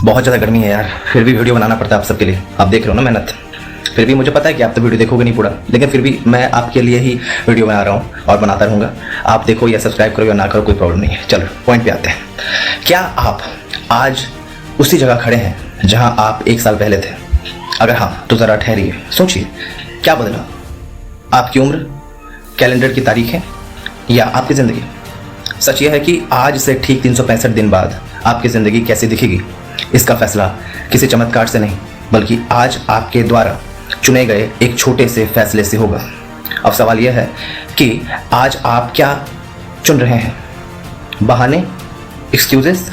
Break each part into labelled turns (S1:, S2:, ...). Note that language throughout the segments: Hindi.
S1: बहुत ज़्यादा गर्मी है यार, फिर भी वीडियो बनाना पड़ता है आप सबके लिए। आप देख रहे हो ना मेहनत। फिर भी मुझे पता है कि आप तो वीडियो देखोगे नहीं पूरा, लेकिन फिर भी मैं आपके लिए ही वीडियो बना रहा हूँ और बनाता रहूँगा। आप देखो या सब्सक्राइब करो या ना करो, कोई प्रॉब्लम नहीं है। चलो पॉइंट पे आते हैं। क्या आप आज उसी जगह खड़े हैं जहाँ आप 1 साल पहले थे? अगर हाँ तो ज़रा ठहरिए, सोचिए क्या बदला। आपकी उम्र, कैलेंडर की तारीखें या आपकी ज़िंदगी? सच यह है कि आज से ठीक 365 दिन बाद आपकी ज़िंदगी कैसी दिखेगी, इसका फैसला किसी चमत्कार से नहीं बल्कि आज आपके द्वारा चुने गए एक छोटे से फैसले से होगा। अब सवाल यह है कि आज आप क्या चुन रहे हैं? बहाने, एक्सक्यूजेस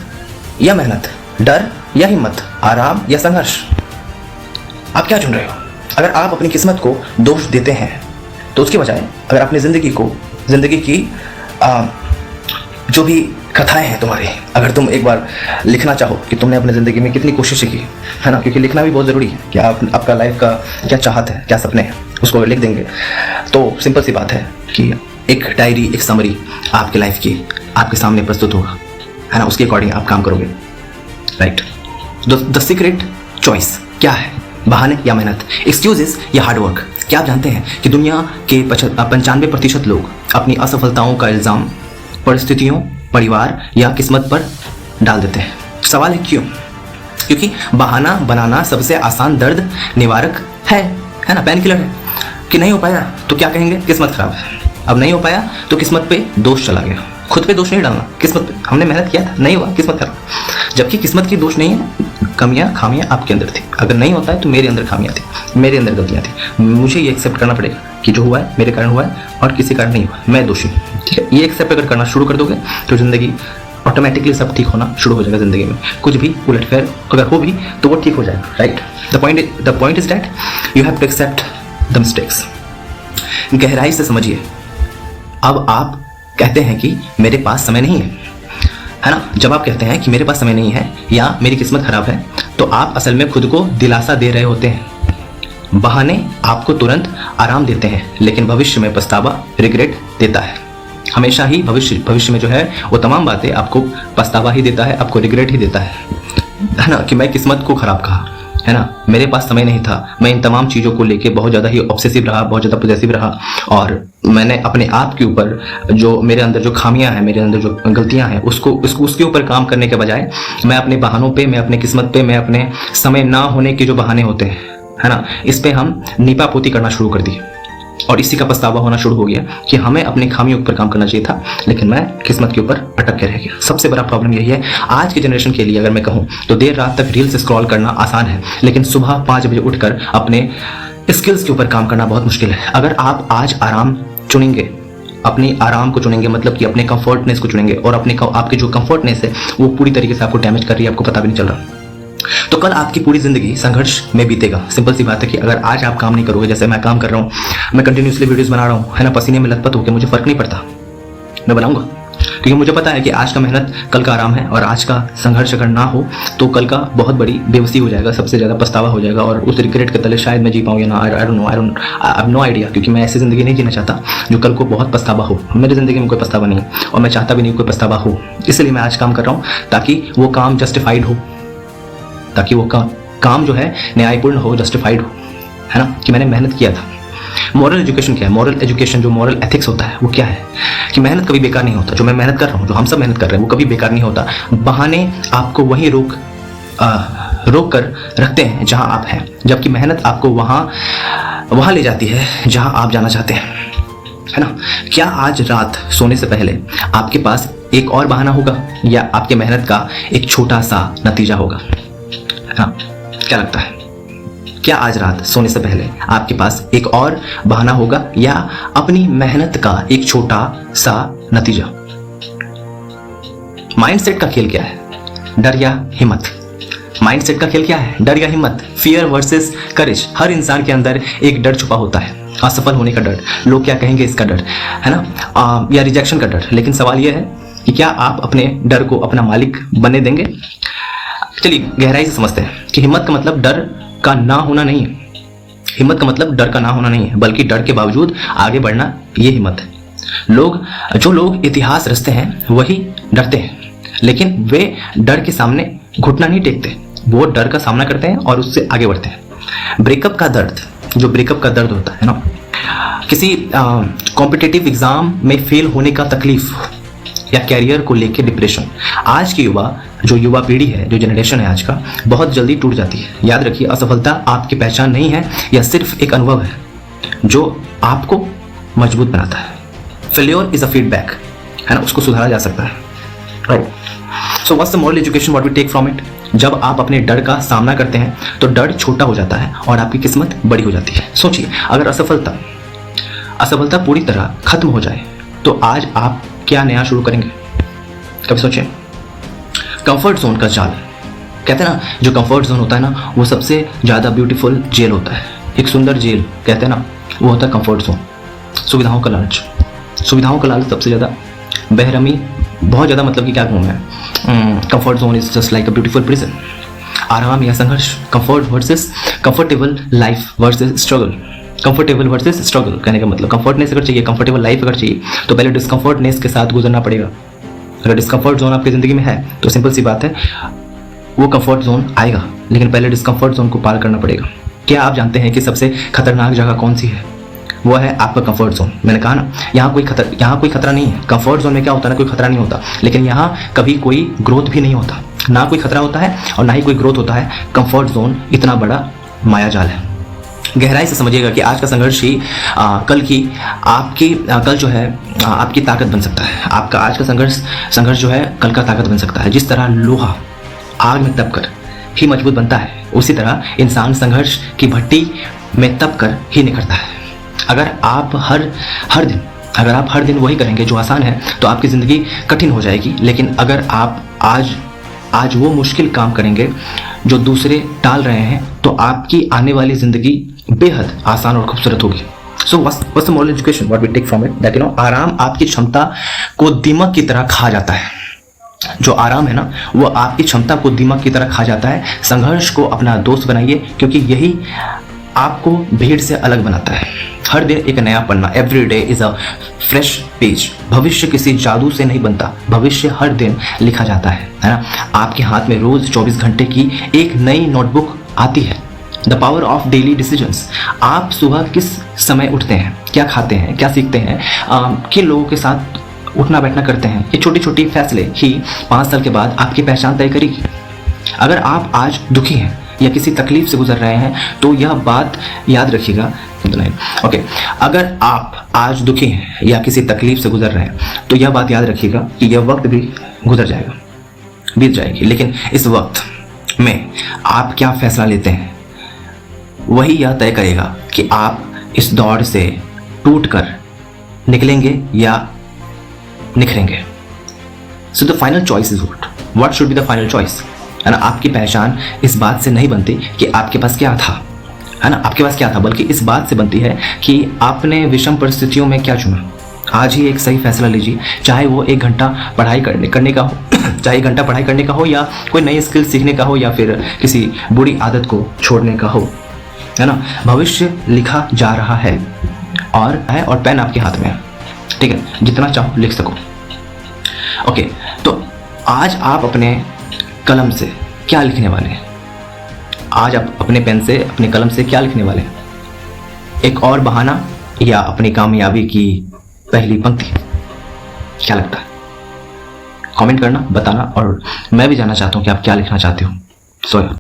S1: या मेहनत, डर या हिम्मत, आराम या संघर्ष? आप क्या चुन रहे हो? अगर आप अपनी किस्मत को दोष देते हैं तो उसके बजाय अगर अपनी ज़िंदगी की जो भी कथाएं हैं तुम्हारी, अगर तुम एक बार लिखना चाहो कि तुमने अपनी ज़िंदगी में कितनी कोशिशें की, है ना, क्योंकि लिखना भी बहुत ज़रूरी है कि आप आपका लाइफ का क्या चाहत है, क्या सपने हैं, उसको अगर लिख देंगे तो सिंपल सी बात है कि एक डायरी, एक समरी आपकी लाइफ की आपके सामने प्रस्तुत होगा, है ना। उसके अकॉर्डिंग आप काम करोगे, राइट। द सीक्रेट चॉइस क्या है? बहाने या मेहनत, एक्सक्यूजेस या हार्डवर्क? क्या आप जानते हैं कि दुनिया के 95% लोग अपनी असफलताओं का इल्ज़ाम परिस्थितियों, परिवार या किस्मत पर डाल देते हैं? सवाल है क्यों? क्योंकि बहाना बनाना सबसे आसान दर्द निवारक है ना, पेन किलर है। कि नहीं हो पाया तो क्या कहेंगे? किस्मत खराब है। अब नहीं हो पाया तो किस्मत पे दोष चला गया। खुद पे दोष नहीं डालना, किस्मत पे, हमने मेहनत किया था, नहीं हुआ, किस्मत खराब। जबकि किस्मत की दोष नहीं है, कमियां, खामियां आपके अंदर थी। अगर नहीं होता है तो मेरे अंदर खामियां थी, मेरे अंदर गलतियां थी। मुझे ये एक्सेप्ट करना पड़ेगा कि जो हुआ है मेरे कारण हुआ है और किसी कारण नहीं हुआ, मैं दोषी हूँ, ठीक है। ये एक्सेप्ट अगर करना शुरू कर दोगे तो ज़िंदगी ऑटोमेटिकली सब ठीक होना शुरू हो जाएगा। ज़िंदगी में कुछ भी उलटफेर अगर हो भी तो वो ठीक हो जाएगा, right. The point is that you have to accept the mistakes. गहराई से समझिए। अब आप कहते हैं कि मेरे पास समय नहीं है ना। जब आप कहते हैं कि मेरे पास समय नहीं है या मेरी किस्मत खराब है तो आप असल में खुद को दिलासा दे रहे होते हैं। बहाने आपको तुरंत आराम देते हैं लेकिन भविष्य में पछतावा, रिग्रेट देता है। हमेशा ही भविष्य में जो है वो तमाम बातें आपको पछतावा ही देता है, आपको रिग्रेट ही देता है ना, कि मैं किस्मत को खराब कहा, है ना, मेरे पास समय नहीं था, मैं इन तमाम चीज़ों को लेके बहुत ज़्यादा ही ऑब्सेसिव रहा, बहुत ज़्यादा पॉजेसिव रहा और मैंने अपने आप के ऊपर जो मेरे अंदर जो खामियां हैं, मेरे अंदर जो गलतियां हैं उसके ऊपर काम करने के बजाय मैं अपने बहानों पे, मैं अपने किस्मत पे, मैं अपने समय ना होने के जो बहाने होते हैं, है ना, इस पे हम नीपापोती करना शुरू कर दिए और इसी का पछतावा होना शुरू हो गया कि हमें अपनी खामियों पर काम करना चाहिए था लेकिन मैं किस्मत के ऊपर अटक के रह गया। सबसे बड़ा प्रॉब्लम यही है आज की जनरेशन के लिए। अगर मैं कहूँ तो देर रात तक रील्स स्क्रॉल करना आसान है लेकिन सुबह 5 बजे उठकर अपने स्किल्स के ऊपर काम करना बहुत मुश्किल है। अगर आप आज आराम चुनेंगे, अपनी आराम को चुनेंगे, मतलब कि अपने कंफर्टनेस को चुनेंगे और आपके जो कंफर्टनेस है वो पूरी तरीके से आपको डैमेज कर रही है, आपको पता भी नहीं चल रहा, तो कल आपकी पूरी जिंदगी संघर्ष में बीतेगा। सिंपल सी बात है कि अगर आज आप काम नहीं करोगे, जैसे मैं काम कर रहा हूँ, मैं कंटिन्यूसली वीडियोस बना रहा हूँ, है ना, पसीने में लथपथ होकर, मुझे फर्क नहीं पड़ता, मैं बनाऊंगा क्योंकि मुझे पता है कि आज का मेहनत कल का आराम है और आज का संघर्ष अगर ना हो तो कल का बहुत बड़ी बेबसी हो जाएगा, सबसे ज़्यादा पछतावा हो जाएगा और उस रिग्रेट के तले शायद मैं जी पाऊँ या ना। आई हैव नो आइडिया, क्योंकि मैं ऐसी ज़िंदगी नहीं जीना चाहता जो कल को बहुत पछतावा हो। मेरी ज़िंदगी में कोई पछतावा नहीं है और मैं चाहता भी नहीं कोई पछतावा हो, इसलिए मैं आज काम कर रहा हूँ ताकि वो काम जस्टिफाइड हो, ताकि वो काम जो है न्यायपूर्ण हो, जस्टिफाइड हो, है ना, कि मैंने मेहनत किया था। मॉरल एजुकेशन क्या है? मॉरल एजुकेशन, जो मॉरल एथिक्स होता है वो क्या है कि मेहनत कभी बेकार नहीं होता। जो मैं मेहनत कर रहा हूँ, जो हम सब मेहनत कर रहे हैं, वो कभी बेकार नहीं होता। बहाने आपको वहीं रोक कर रखते हैं जहां आप हैं, जबकि मेहनत आपको वहां ले जाती है जहां आप जाना चाहते हैं, है ना। क्या आज रात सोने से पहले आपके पास एक और बहाना होगा या आपके मेहनत का एक छोटा सा नतीजा होगा? हाँ, क्या लगता है? क्या आज रात सोने से पहले आपके पास एक और बहाना होगा या अपनी मेहनत का एक छोटा सा नतीजा? माइंडसेट का खेल क्या है? डर या हिम्मत? माइंडसेट का खेल क्या है? डर या हिम्मत? फियर वर्सेस करेज। हर इंसान के अंदर एक डर छुपा होता है, असफल होने का डर, लोग क्या कहेंगे इसका डर, है ना, या रिजेक्शन का डर। लेकिन सवाल यह है कि क्या आप अपने डर को अपना मालिक बनने देंगे? चलिए गहराई से समझते हैं कि हिम्मत का मतलब डर का ना होना नहीं है। हिम्मत का मतलब डर का ना होना नहीं है, बल्कि डर के बावजूद आगे बढ़ना, ये हिम्मत है। जो लोग इतिहास रचते हैं वही डरते हैं, लेकिन वे डर के सामने घुटना नहीं टेकते, वो डर का सामना करते हैं और उससे आगे बढ़ते हैं। ब्रेकअप का दर्द, जो ब्रेकअप का दर्द होता है ना, किसी कॉम्पिटिटिव एग्जाम में फेल होने का तकलीफ, या कैरियर को लेके डिप्रेशन, आज की जो युवा पीढ़ी है, जो जनरेशन है आज का, बहुत जल्दी टूट जाती है। याद रखिए, असफलता आपकी पहचान नहीं है, यह सिर्फ एक अनुभव है जो आपको मजबूत बनाता है। फेल्योर इज अ फीडबैक, है ना, उसको सुधारा जा सकता है, right. So what's the moral education what we take from it? जब आप अपने डर का सामना करते हैं तो डर छोटा हो जाता है और आपकी किस्मत बड़ी हो जाती है। सोचिए, अगर असफलता पूरी तरह खत्म हो जाए तो आज आप क्या नया शुरू करेंगे? कभी सोचिए। कंफर्ट जोन का जाल, कहते हैं ना, जो कंफर्ट जोन होता है ना, वो सबसे ज़्यादा ब्यूटीफुल जेल होता है। एक सुंदर जेल कहते हैं ना, वो होता है कंफर्ट जोन। सुविधाओं का लालच सबसे ज़्यादा, बेरहमी बहुत ज़्यादा, मतलब कि क्या कहूँ मैं, comfort zone is just like a beautiful prison. आराम या संघर्ष, comfortable life versus struggle. Comfortable versus struggle कहने का मतलब, कंफर्टनेस अगर चाहिए, कंफर्टेबल लाइफ अगर चाहिए, तो पहले डिस्कंफर्टनेस के साथ गुजरना पड़ेगा। अगर डिस्कंफर्ट जोन आपकी ज़िंदगी में है तो सिंपल सी बात है, वो कंफर्ट जोन आएगा, लेकिन पहले डिस्कंफर्ट जोन को पार करना पड़ेगा। क्या आप जानते हैं कि सबसे खतरनाक जगह कौन सी है? वो है आपका कंफर्ट जोन। मैंने कहा ना, यहाँ कोई खतरा नहीं है। कंफर्ट जोन में क्या होता है ना, कोई खतरा नहीं होता, लेकिन यहाँ कभी कोई ग्रोथ भी नहीं होता। ना कोई खतरा होता है और ना ही कोई ग्रोथ होता है। कंफर्ट जोन इतना बड़ा मायाजाल है। गहराई से समझिएगा कि आज का संघर्ष ही कल जो है आपकी ताकत बन सकता है। आपका आज का संघर्ष जो है कल का ताकत बन सकता है। जिस तरह लोहा आग में तप कर ही मजबूत बनता है, उसी तरह इंसान संघर्ष की भट्टी में तप कर ही निखरता है। अगर आप हर दिन वही करेंगे जो आसान है, तो आपकी ज़िंदगी कठिन हो जाएगी। लेकिन अगर आप आज वो मुश्किल काम करेंगे जो दूसरे टाल रहे हैं, तो आपकी आने वाली ज़िंदगी बेहद आसान और खूबसूरत होगी। So what's the moral education what we take from it? That आराम आपकी क्षमता को दीमक की तरह खा जाता है। जो आराम है ना, वो आपकी क्षमता को दीमक की तरह खा जाता है। संघर्ष को अपना दोस्त बनाइए, क्योंकि यही आपको भीड़ से अलग बनाता है। हर दिन एक नया पन्ना, every day is a fresh page. भविष्य किसी जादू से नहीं बनता, भविष्य हर दिन लिखा जाता है ना। आपके हाथ में रोज 24 घंटे की एक नई नोटबुक आती है। The power of daily decisions. आप सुबह किस समय उठते हैं, क्या खाते हैं, क्या सीखते हैं, किन लोगों के साथ उठना बैठना करते हैं, ये छोटी छोटी फैसले ही 5 साल के बाद आपकी पहचान तय करेगी। अगर आप आज दुखी हैं या किसी तकलीफ से गुजर रहे हैं, तो यह बात याद रखिएगा। अगर आप आज दुखी हैं या किसी तकलीफ से गुजर रहे हैं, तो यह बात याद रखिएगा कि यह वक्त भी गुजर जाएगा, बीत जाएगी। लेकिन इस वक्त में आप क्या फैसला लेते हैं, वही यह तय करेगा कि आप इस दौड़ से टूटकर निकलेंगे या निखरेंगे। So the final choice is what should be the final choice, है ना। आपकी पहचान इस बात से नहीं बनती कि आपके पास क्या था, है ना, आपके पास क्या था, बल्कि इस बात से बनती है कि आपने विषम परिस्थितियों में क्या चुना। आज ही एक सही फैसला लीजिए, चाहे वो 1 घंटा पढ़ाई करने का हो चाहे 1 घंटा पढ़ाई करने का हो, या कोई नई स्किल सीखने का हो, या फिर किसी बुरी आदत को छोड़ने का हो, है ना। भविष्य लिखा जा रहा है और पेन आपके हाथ में है, ठीक है, जितना चाहो लिख सको। ओके, तो आज आप अपने कलम से क्या लिखने वाले हैं? आज आप अपने पेन से, अपने कलम से क्या लिखने वाले हैं? एक और बहाना या अपनी कामयाबी की पहली पंक्ति? क्या लगता है? कमेंट करना, बताना, और मैं भी जानना चाहता हूं कि आप क्या लिखना चाहते हो। सो